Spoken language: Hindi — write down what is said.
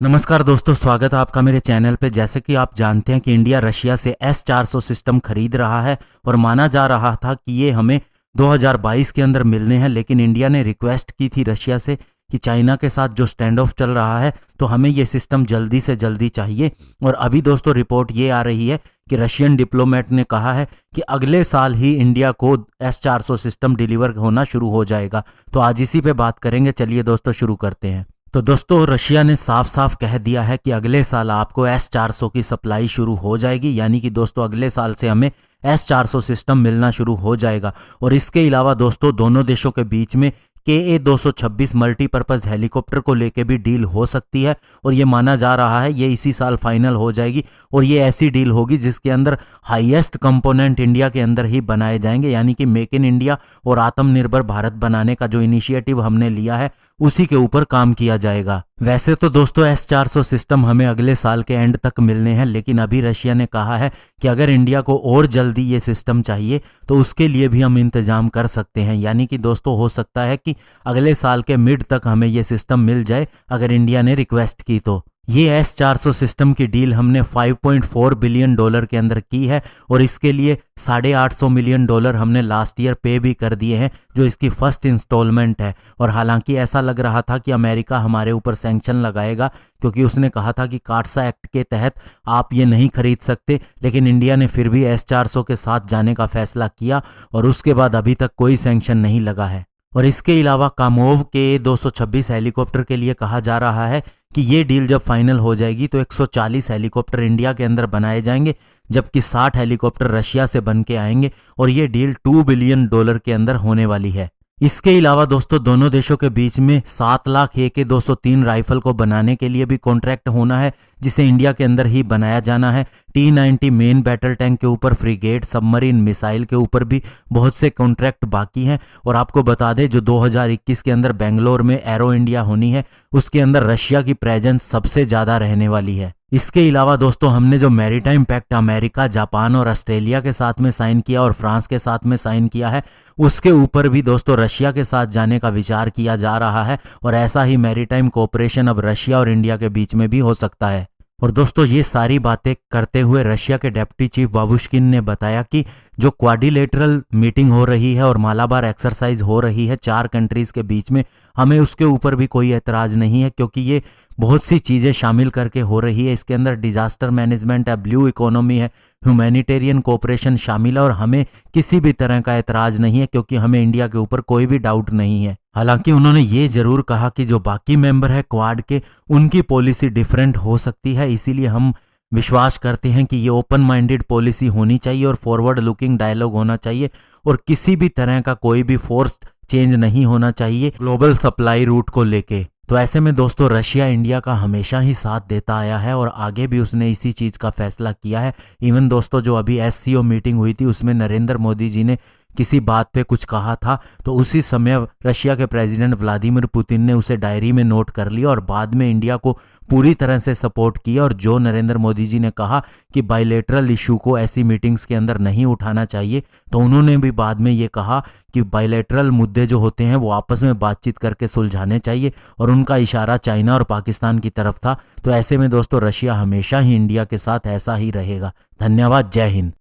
नमस्कार दोस्तों, स्वागत है आपका मेरे चैनल पे। जैसे कि आप जानते हैं कि इंडिया रशिया से S-400 सिस्टम खरीद रहा है और माना जा रहा था कि ये हमें 2022 के अंदर मिलने हैं, लेकिन इंडिया ने रिक्वेस्ट की थी रशिया से कि चाइना के साथ जो स्टैंड ऑफ चल रहा है तो हमें ये सिस्टम जल्दी से जल्दी चाहिए। और अभी दोस्तों रिपोर्ट ये आ रही है कि रशियन डिप्लोमेट ने कहा है कि अगले साल ही इंडिया को S-400 सिस्टम डिलीवर होना शुरू हो जाएगा। तो आज इसी पे बात करेंगे। चलिए दोस्तों शुरू करते हैं। तो दोस्तों रशिया ने साफ साफ कह दिया है कि अगले साल आपको S-400 की सप्लाई शुरू हो जाएगी, यानी कि दोस्तों अगले साल से हमें S-400 सिस्टम मिलना शुरू हो जाएगा। और इसके अलावा दोस्तों दोनों देशों के बीच में KA-226 मल्टीपर्पज़ हेलीकॉप्टर को लेके भी डील हो सकती है और ये माना जा रहा है ये इसी साल फाइनल हो जाएगी। और ये ऐसी डील होगी जिसके अंदर हाईएस्ट कंपोनेंट इंडिया के अंदर ही बनाए जाएंगे, यानी कि मेक इन इंडिया और आत्मनिर्भर भारत बनाने का जो इनिशिएटिव हमने लिया है उसी के ऊपर काम किया जाएगा। वैसे तो दोस्तों S-400 सिस्टम हमें अगले साल के एंड तक मिलने हैं, लेकिन अभी रशिया ने कहा है कि अगर इंडिया को और जल्दी ये सिस्टम चाहिए तो उसके लिए भी हम इंतजाम कर सकते हैं। यानी कि दोस्तों हो सकता है कि अगले साल के मिड तक हमें ये सिस्टम मिल जाए अगर इंडिया ने रिक्वेस्ट की तो। ये S-400 सिस्टम की डील हमने $5.4 बिलियन के अंदर की है और इसके लिए $850 मिलियन हमने लास्ट ईयर पे भी कर दिए हैं, जो इसकी फर्स्ट इंस्टॉलमेंट है। और हालांकि ऐसा लग रहा था कि अमेरिका हमारे ऊपर सैंक्शन लगाएगा, क्योंकि उसने कहा था कि काटसा एक्ट के तहत आप ये नहीं खरीद सकते, लेकिन इंडिया ने फिर भी S-400 के साथ जाने का फैसला किया और उसके बाद अभी तक कोई सैंक्शन नहीं लगा है। और इसके अलावा कामोव के 226 हेलीकॉप्टर के लिए कहा जा रहा है कि ये डील जब फाइनल हो जाएगी तो 140 हेलीकॉप्टर इंडिया के अंदर बनाए जाएंगे, जबकि 60 हेलीकॉप्टर रशिया से बन के आएंगे और ये डील $2 बिलियन के अंदर होने वाली है। इसके अलावा दोस्तों दोनों देशों के बीच में 7 लाख AK-203 राइफल को बनाने के लिए भी कॉन्ट्रैक्ट होना है, जिसे इंडिया के अंदर ही बनाया जाना है। T-90 मेन बैटल टैंक के ऊपर, फ्रिगेट, सबमरीन, मिसाइल के ऊपर भी बहुत से कॉन्ट्रैक्ट बाकी हैं। और आपको बता दें जो 2021 के अंदर बेंगलोर में एरो इंडिया होनी है उसके अंदर रशिया की प्रेजेंस सबसे ज़्यादा रहने वाली है। इसके अलावा दोस्तों हमने जो मैरीटाइम पैक्ट अमेरिका, जापान और ऑस्ट्रेलिया के साथ में साइन किया और फ्रांस के साथ में साइन किया है, उसके ऊपर भी दोस्तों रशिया के साथ जाने का विचार किया जा रहा है। और ऐसा ही मैरीटाइम कोऑपरेशन अब रशिया और इंडिया के बीच में भी हो सकता है। और दोस्तों ये सारी बातें करते हुए रशिया के डिप्टी चीफ बाबुश्किन ने बताया कि जो क्वाड्रिलेटरल मीटिंग हो रही है और मालाबार एक्सरसाइज हो रही है 4 कंट्रीज के बीच में, हमें उसके ऊपर भी कोई एतराज़ नहीं है, क्योंकि ये बहुत सी चीज़ें शामिल करके हो रही है। इसके अंदर डिजास्टर मैनेजमेंट है, ब्लू इकोनॉमी है, ह्यूमैनिटेरियन कोऑपरेशन शामिल है और हमें किसी भी तरह का एतराज़ नहीं है, क्योंकि हमें इंडिया के ऊपर कोई भी डाउट नहीं है। हालांकि उन्होंने ये जरूर कहा कि जो बाकी मेंबर है क्वाड के, उनकी पॉलिसी डिफरेंट हो सकती है, इसीलिए हम विश्वास करते हैं कि ये ओपन माइंडेड पॉलिसी होनी चाहिए और फॉरवर्ड लुकिंग डायलॉग होना चाहिए और किसी भी तरह का कोई भी फोर्स्ड चेंज नहीं होना चाहिए ग्लोबल सप्लाई रूट को लेके। तो ऐसे में दोस्तों रशिया इंडिया का हमेशा ही साथ देता आया है और आगे भी उसने इसी चीज़ का फैसला किया है। इवन दोस्तों जो अभी SCO मीटिंग हुई थी उसमें नरेंद्र मोदी जी ने किसी बात पे कुछ कहा था तो उसी समय रशिया के प्रेसिडेंट व्लादिमीर पुतिन ने उसे डायरी में नोट कर लिया और बाद में इंडिया को पूरी तरह से सपोर्ट किया। और जो नरेंद्र मोदी जी ने कहा कि बायलैटरल इशू को ऐसी मीटिंग्स के अंदर नहीं उठाना चाहिए, तो उन्होंने भी बाद में ये कहा कि बायलैटरल मुद्दे जो होते हैं वो आपस में बातचीत करके सुलझाने चाहिए और उनका इशारा चाइना और पाकिस्तान की तरफ था। तो ऐसे में दोस्तों रशिया हमेशा ही इंडिया के साथ ऐसा ही रहेगा। धन्यवाद। जय हिंद।